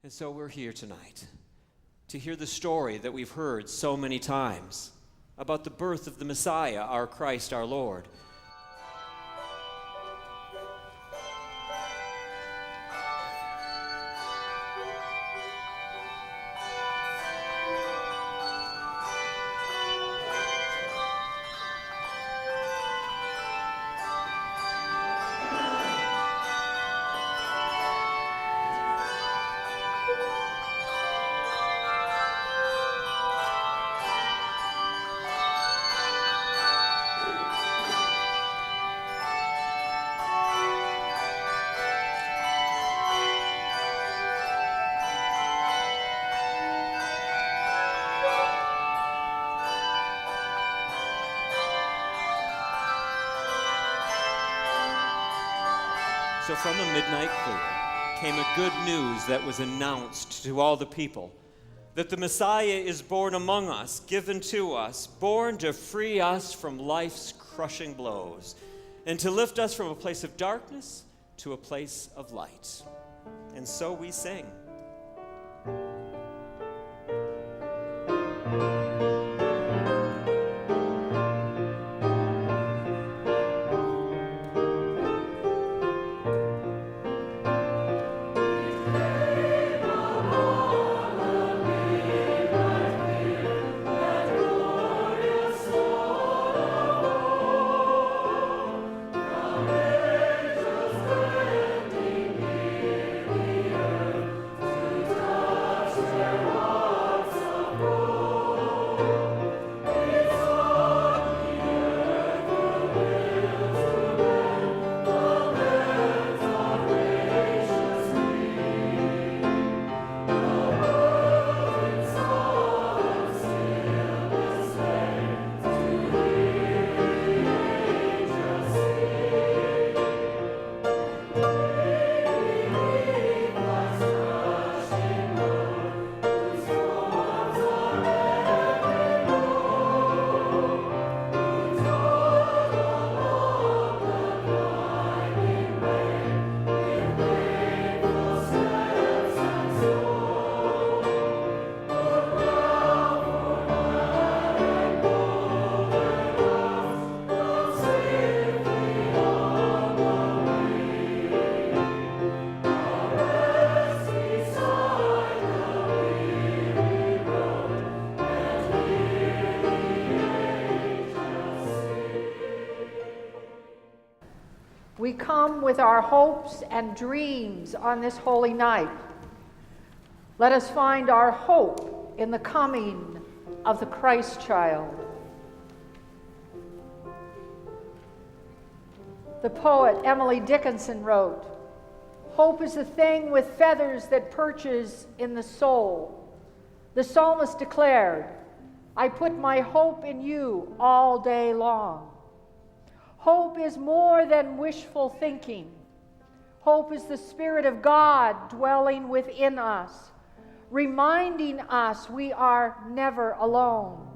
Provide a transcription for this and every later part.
And so we're here tonight to hear the story that we've heard so many times about the birth of the Messiah, our Christ, our Lord. So from a midnight clear came a good news that was announced to all the people, that the Messiah is born among us, given to us, born to free us from life's crushing blows, and to lift us from a place of darkness to a place of light. And so we sing. We come with our hopes and dreams on this holy night. Let us find our hope in the coming of the Christ child. The poet Emily Dickinson wrote, "Hope is the thing with feathers that perches in the soul." The psalmist declared, "I put my hope in you all day long." Hope is more than wishful thinking. Hope is the Spirit of God dwelling within us, reminding us we are never alone.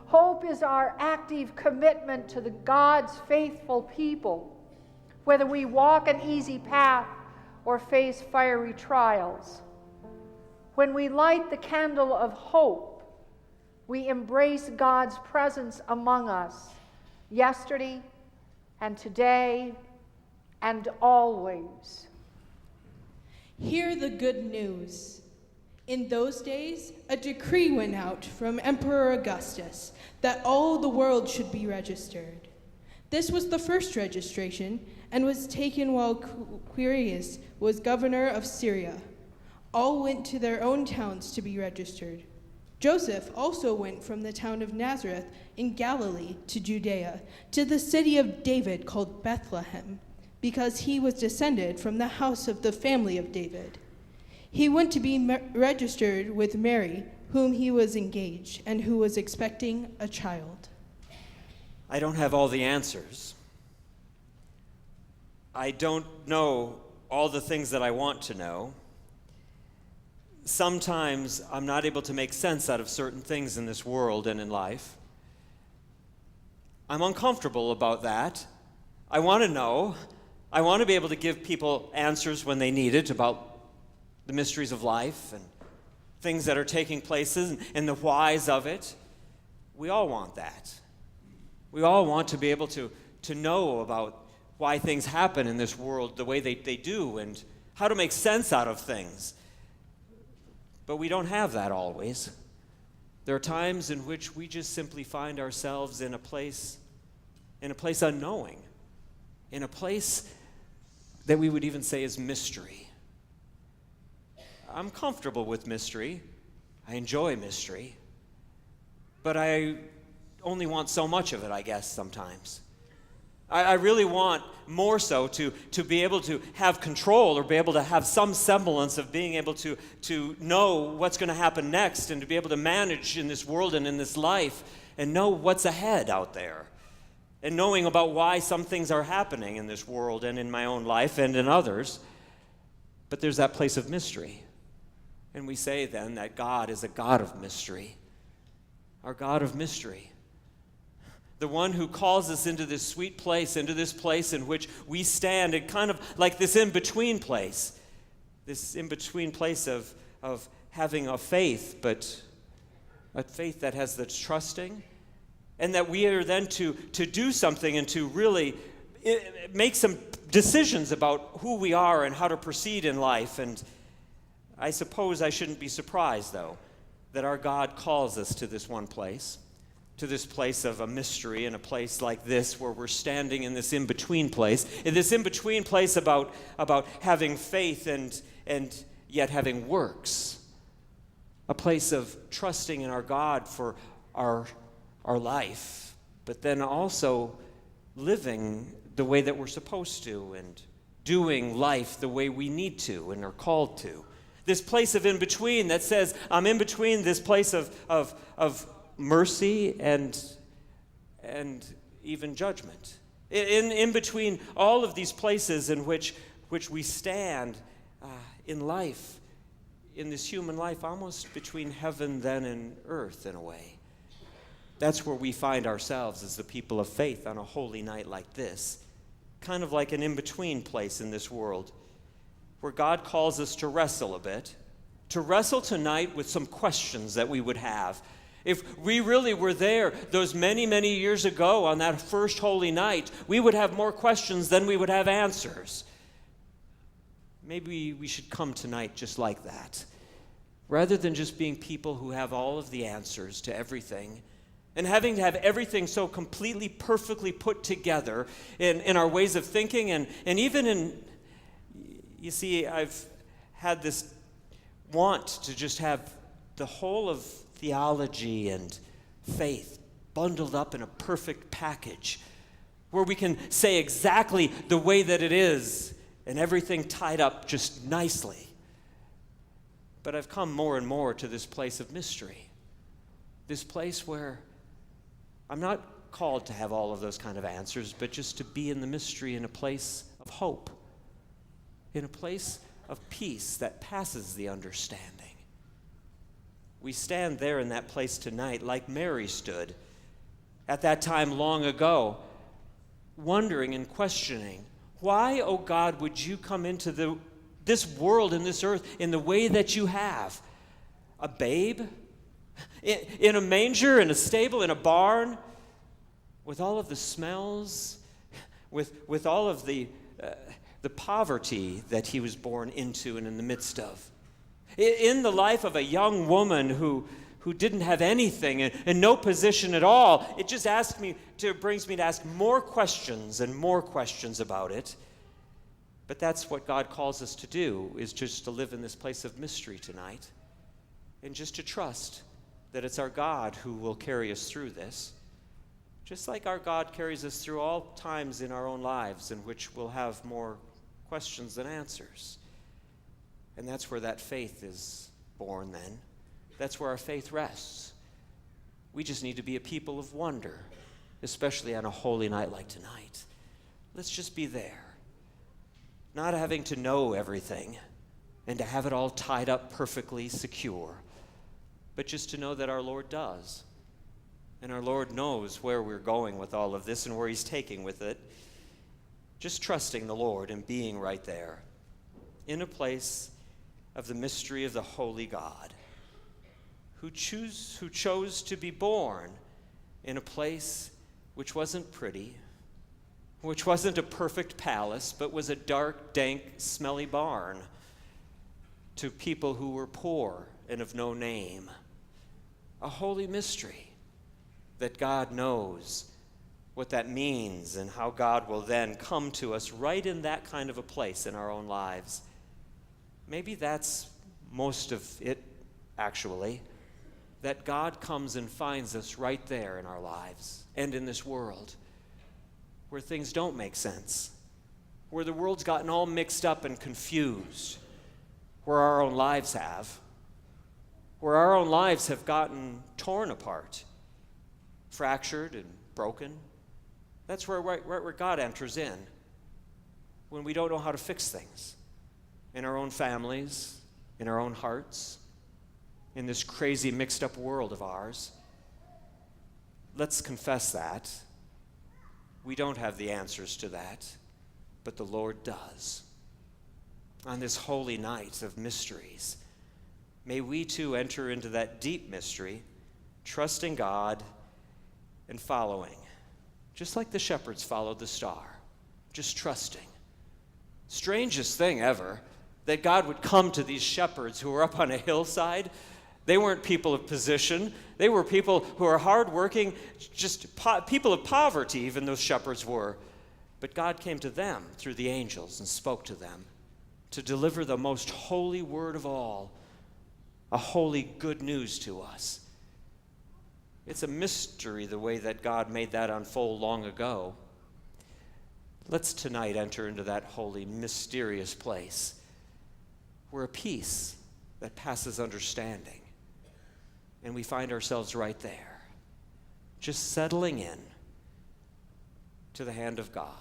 Hope is our active commitment to the God's faithful people, whether we walk an easy path or face fiery trials. When we light the candle of hope, we embrace God's presence among us, yesterday and today and always. Hear the good news. In those days, a decree went out from Emperor Augustus that all the world should be registered. This was the first registration and was taken while Quirinius was governor of Syria. All went to their own towns to be registered. Joseph also went from the town of Nazareth in Galilee to Judea, to the city of David called Bethlehem, because he was descended from the house of the family of David. He went to be registered with Mary, whom he was engaged, and who was expecting a child. I don't have all the answers. I don't know all the things that I want to know. Sometimes I'm not able to make sense out of certain things in this world and in life. I'm uncomfortable about that. I want to know. I want to be able to give people answers when they need it about the mysteries of life and things that are taking place and the whys of it. We all want that. We all want to be able to know about why things happen in this world the way they do and how to make sense out of things. But we don't have that always. There are times in which we just simply find ourselves in a place unknowing, in a place that we would even say is mystery. I'm comfortable with mystery. I enjoy mystery. But I only want so much of it, I guess, sometimes. I really want more so to be able to have control or be able to have some semblance of being able to know what's going to happen next and to be able to manage in this world and in this life and know what's ahead out there and knowing about why some things are happening in this world and in my own life and in others. But there's that place of mystery. And we say then that God is a God of mystery, our God of mystery. The one who calls us into this sweet place, into this place in which we stand, and kind of like this in-between place of having a faith, but a faith that has the trusting, and that we are then to do something and to really make some decisions about who we are and how to proceed in life. And I suppose I shouldn't be surprised, though, that our God calls us to this one place, to this place of a mystery, and a place like this where we're standing in this in-between place, about having faith and yet having works, a place of trusting in our God for our life, but then also living the way that we're supposed to and doing life the way we need to and are called to. This place of in-between that says, I'm in between this place of mercy and even judgment. In between all of these places in which we stand in life, in this human life, almost between heaven then and earth in a way. That's where we find ourselves as the people of faith on a holy night like this, kind of like an in-between place in this world, where God calls us to wrestle a bit, to wrestle tonight with some questions that we would have. If we really were there those many, many years ago on that first holy night, we would have more questions than we would have answers. Maybe we should come tonight just like that. Rather than just being people who have all of the answers to everything and having to have everything so completely, perfectly put together in our ways of thinking and even in, you see, I've had this want to just have the whole of theology and faith bundled up in a perfect package where we can say exactly the way that it is and everything tied up just nicely. But I've come more and more to this place of mystery, this place where I'm not called to have all of those kind of answers, but just to be in the mystery in a place of hope, in a place of peace that passes the understanding. We stand there in that place tonight like Mary stood at that time long ago, wondering and questioning, why, oh God, would you come into this world and this earth in the way that you have? A babe? In a manger, in a stable, in a barn? With all of the smells? With all of the poverty that he was born into and in the midst of? In the life of a young woman who didn't have anything and no position at all, it just brings me to ask more questions and more questions about it. But that's what God calls us to do, is just to live in this place of mystery tonight and just to trust that it's our God who will carry us through this, just like our God carries us through all times in our own lives in which we'll have more questions than answers. And that's where that faith is born then. That's where our faith rests. We just need to be a people of wonder, especially on a holy night like tonight. Let's just be there, not having to know everything and to have it all tied up perfectly secure, but just to know that our Lord does. And our Lord knows where we're going with all of this and where he's taking with it. Just trusting the Lord and being right there in a place of the mystery of the holy God, who chose to be born in a place which wasn't pretty, which wasn't a perfect palace, but was a dark, dank, smelly barn, to people who were poor and of no name. A holy mystery that God knows what that means and how God will then come to us right in that kind of a place in our own lives. Maybe that's most of it, actually, that God comes and finds us right there in our lives and in this world where things don't make sense, where the world's gotten all mixed up and confused, where our own lives have gotten torn apart, fractured and broken. That's where God enters in when we don't know how to fix things in our own families, in our own hearts, in this crazy mixed up world of ours. Let's confess that. We don't have the answers to that, but the Lord does. On this holy night of mysteries, may we too enter into that deep mystery, trusting God and following, just like the shepherds followed the star, just trusting. Strangest thing ever, that God would come to these shepherds who were up on a hillside. They weren't people of position. They were people who are hardworking, just people of poverty, even those shepherds were. But God came to them through the angels and spoke to them to deliver the most holy word of all, a holy good news to us. It's a mystery the way that God made that unfold long ago. Let's tonight enter into that holy, mysterious place where a peace that passes understanding, and we find ourselves right there, just settling in to the hand of God.